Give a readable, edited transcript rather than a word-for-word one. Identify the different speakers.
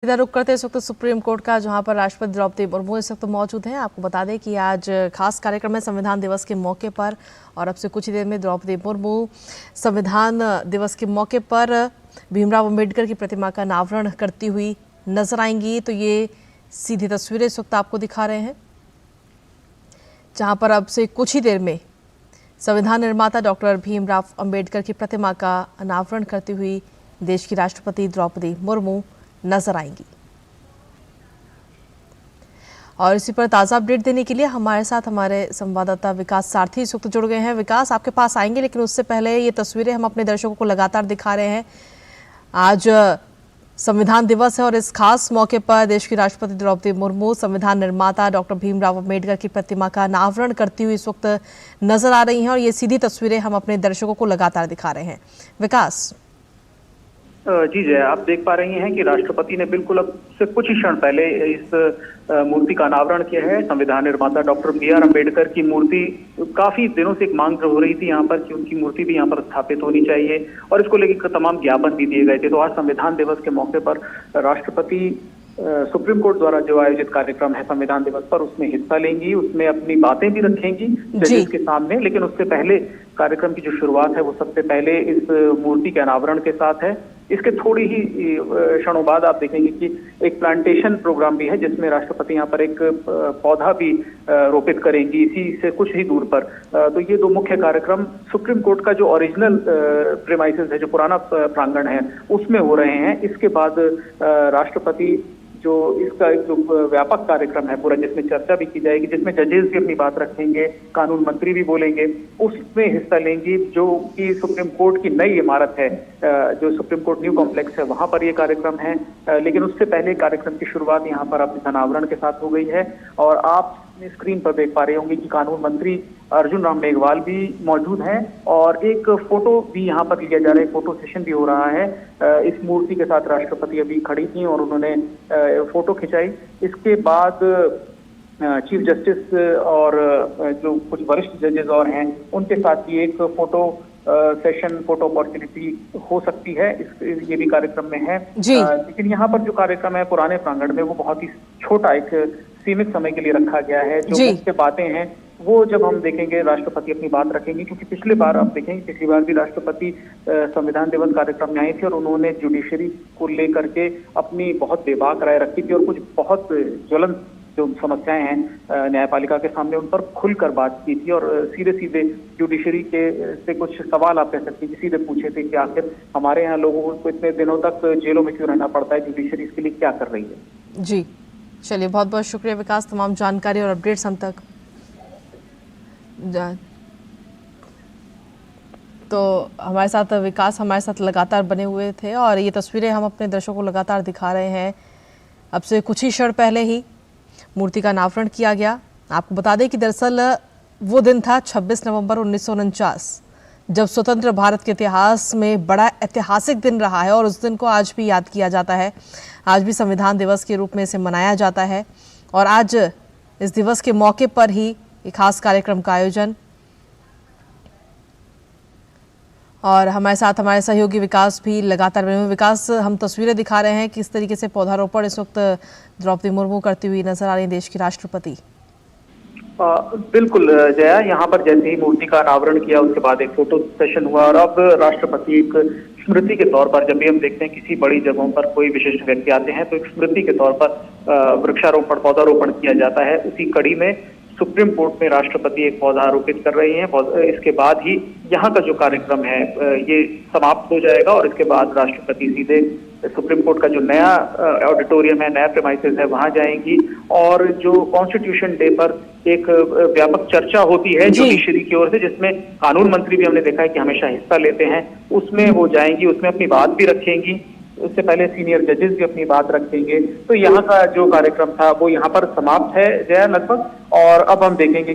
Speaker 1: इधर रुक करते इस वक्त सुप्रीम कोर्ट का, जहां पर राष्ट्रपति द्रौपदी मुर्मू इस वक्त मौजूद हैं। आपको बता दें कि आज खास कार्यक्रम है संविधान दिवस के मौके पर, और अब से कुछ ही देर में द्रौपदी मुर्मू संविधान दिवस के मौके पर भीमराव अंबेडकर की प्रतिमा का अनावरण करती हुई नजर आएंगी। तो ये सीधी तस्वीरें इस वक्त आपको दिखा रहे हैं, जहां पर अब से कुछ ही देर में संविधान निर्माता डॉक्टर भीमराव अंबेडकर की प्रतिमा का अनावरण करती हुई देश की राष्ट्रपति द्रौपदी मुर्मू नजर आएंगी। और इसी पर ताज़ा अपडेट देने के लिए हमारे साथ हमारे संवाददाता विकास सारथी इस वक्त जुड़ गए हैं। विकास, आपके पास आएंगे, लेकिन उससे पहले ये तस्वीरें हम अपने दर्शकों को लगातार दिखा रहे हैं। आज संविधान दिवस है और इस खास मौके पर देश की राष्ट्रपति द्रौपदी मुर्मू संविधान निर्माता डॉक्टर भीमराव अंबेडकर की प्रतिमा का अनावरण करती हुई इस वक्त नजर आ रही हैं, और ये सीधी तस्वीरें हम अपने दर्शकों को लगातार दिखा रहे हैं। विकास
Speaker 2: जी जय, आप देख पा रही हैं कि राष्ट्रपति ने बिल्कुल अब से कुछ ही क्षण पहले इस मूर्ति का अनावरण किया है। संविधान निर्माता डॉक्टर बी.आर. अम्बेडकर की मूर्ति, काफी दिनों से एक मांग हो रही थी यहाँ पर कि उनकी मूर्ति भी यहाँ पर स्थापित होनी चाहिए, और इसको लेकर तमाम ज्ञापन भी दिए गए थे। तो आज संविधान दिवस के मौके पर राष्ट्रपति सुप्रीम कोर्ट द्वारा जो आयोजित कार्यक्रम है संविधान दिवस पर, उसमें हिस्सा लेंगी, उसमें अपनी बातें भी रखेंगी जजेस के सामने। लेकिन उससे पहले कार्यक्रम की जो शुरुआत है वो सबसे पहले इस मूर्ति के अनावरण के साथ है। इसके थोड़ी ही क्षणों बाद आप देखेंगे कि एक प्लांटेशन प्रोग्राम भी है, जिसमें राष्ट्रपति यहाँ पर एक पौधा भी रोपित करेंगी इसी से कुछ ही दूर पर। तो ये दो मुख्य कार्यक्रम सुप्रीम कोर्ट का जो ओरिजिनल प्रेमाइसेस है, जो पुराना प्रांगण है, उसमें हो रहे हैं। इसके बाद राष्ट्रपति जो इसका एक जो व्यापक कार्यक्रम है पूरा, जिसमें चर्चा भी की जाएगी, जिसमें जजेस भी अपनी बात रखेंगे, कानून मंत्री भी बोलेंगे, उसमें हिस्सा लेंगी। जो कि सुप्रीम कोर्ट की नई इमारत है, जो सुप्रीम कोर्ट न्यू कॉम्प्लेक्स है, वहां पर ये कार्यक्रम है। लेकिन उससे पहले कार्यक्रम की शुरुआत यहाँ पर अब अनावरण के साथ हो गई है। और आप स्क्रीन पर देख पा रहे होंगे कि कानून मंत्री अर्जुन राम मेघवाल भी मौजूद हैं, और एक फोटो भी यहाँ पर लिया जा रहा है, फोटो सेशन भी हो रहा है। इस मूर्ति के साथ राष्ट्रपति अभी खड़ी थी और उन्होंने फोटो खिंचाई। इसके बाद चीफ जस्टिस और जो कुछ वरिष्ठ जजेस और हैं, उनके साथ भी एक फोटो सेशन, फोटो अपॉर्चुनिटी हो सकती है। ये भी कार्यक्रम में है। लेकिन यहाँ पर जो कार्यक्रम है पुराने प्रांगण में, वो बहुत ही छोटा, एक सीमित समय के लिए रखा गया है। जो मुख्य बातें हैं वो जब हम देखेंगे, राष्ट्रपति अपनी बात रखेंगे, क्योंकि पिछले बार आप देखेंगे, पिछली बार भी राष्ट्रपति संविधान दिवस कार्यक्रम में आई थी और उन्होंने जुडिशरी को लेकर के अपनी बहुत बेबाक राय रखी थी, और कुछ बहुत ज्वलंत जो समस्याएं हैं न्यायपालिका के सामने, उन पर खुलकर बात की थी। और सीधे सीधे जुडिशरी के से कुछ सवाल आप कह सकते हैं कि सीधे पूछे थे कि आखिर हमारे यहाँ लोगों को इतने दिनों तक जेलों में क्यों रहना पड़ता है, जुडिशरी इसके लिए क्या कर रही है।
Speaker 1: जी चलिए, बहुत बहुत शुक्रिया विकास, तमाम जानकारी और अपडेट्स हम तक। तो हमारे साथ विकास हमारे साथ लगातार बने हुए थे, और ये तस्वीरें हम अपने दर्शकों को लगातार दिखा रहे हैं। अब से कुछ ही क्षण पहले ही मूर्ति का अनावरण किया गया। आपको बता दें कि दरअसल वो दिन था 26 नवंबर 1949, जब स्वतंत्र भारत के इतिहास में बड़ा ऐतिहासिक दिन रहा है, और उस दिन को आज भी याद किया जाता है। आज भी संविधान दिवस के रूप में इसे मनाया जाता है, और आज इस दिवस के मौके पर ही एक खास कार्यक्रम का आयोजन। और हमारे साथ हमारे सहयोगी विकास भी लगातार बने हुए। विकास, हम तस्वीरें दिखा रहे हैं किस तरीके से पौधारोपण इस वक्त द्रौपदी मुर्मू करती हुई नजर आ रही है, देश की राष्ट्रपति।
Speaker 2: बिल्कुल जया, यहाँ पर जैसे ही मूर्ति का अनावरण किया, उसके बाद एक फोटो सेशन हुआ, और अब राष्ट्रपति एक स्मृति के तौर पर, जब भी हम देखते हैं किसी बड़ी जगहों पर कोई विशिष्ट व्यक्ति आते हैं, तो एक स्मृति के तौर पर वृक्षारोपण, पौधारोपण किया जाता है। उसी कड़ी में सुप्रीम कोर्ट में राष्ट्रपति एक पौधा आरोपित कर रही हैं। इसके बाद ही यहाँ का जो कार्यक्रम है ये समाप्त हो जाएगा, और इसके बाद राष्ट्रपति सीधे सुप्रीम कोर्ट का जो नया ऑडिटोरियम है, नया प्रेमाइसेस है, वहां जाएंगी। और जो कॉन्स्टिट्यूशन डे पर एक व्यापक चर्चा होती है जुडिशरी की ओर से, जिसमें कानून मंत्री भी हमने देखा है कि हमेशा हिस्सा लेते हैं, उसमें वो जाएंगी, उसमें अपनी बात भी रखेंगी। उससे पहले सीनियर जजेस भी अपनी बात रखेंगे। तो यहाँ का जो कार्यक्रम था वो यहाँ पर समाप्त है जया, लगभग। और अब हम देखेंगे कि